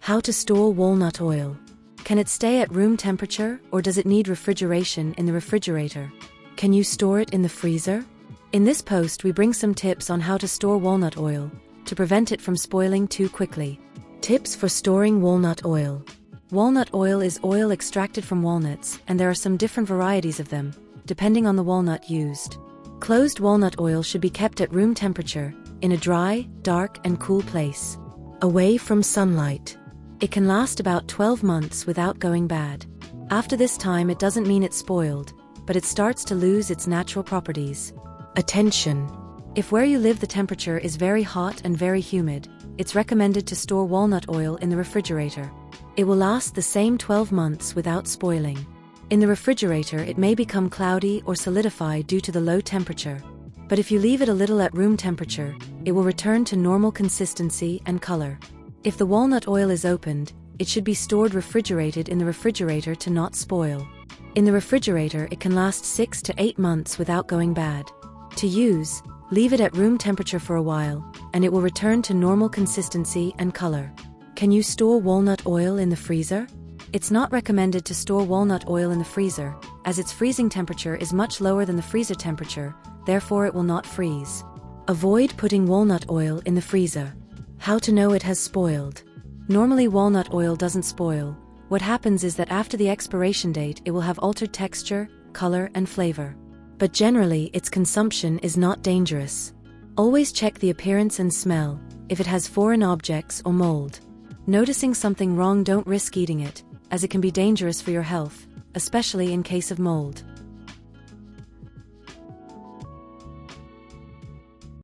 How to store walnut oil. Can it stay at room temperature, or does it need refrigeration in the refrigerator? Can you store it in the freezer? In this post we bring some tips on how to store walnut oil, to prevent it from spoiling too quickly. Tips for storing walnut oil. Walnut oil is oil extracted from walnuts, and there are some different varieties of them, depending on the walnut used. Closed walnut oil should be kept at room temperature, in a dry, dark and cool place. Away from sunlight. It can last about 12 months without going bad. After this time it doesn't mean it's spoiled, but it starts to lose its natural properties. Attention! If where you live the temperature is very hot and very humid, it's recommended to store walnut oil in the refrigerator. It will last the same 12 months without spoiling. In the refrigerator it may become cloudy or solidify due to the low temperature. But if you leave it a little at room temperature, it will return to normal consistency and color. If the walnut oil is opened, it should be stored refrigerated in the refrigerator to not spoil. In the refrigerator it can last 6 to 8 months without going bad. To use, leave it at room temperature for a while, and it will return to normal consistency and color. Can you store walnut oil in the freezer? It's not recommended to store walnut oil in the freezer, as its freezing temperature is much lower than the freezer temperature, therefore it will not freeze. Avoid putting walnut oil in the freezer. How to know it has spoiled. Normally walnut oil doesn't spoil. What happens is that after the expiration date it will have altered texture, color and flavor. But generally its consumption is not dangerous. Always check the appearance and smell, if it has foreign objects or mold. Noticing something wrong, don't risk eating it, as it can be dangerous for your health, especially in case of mold.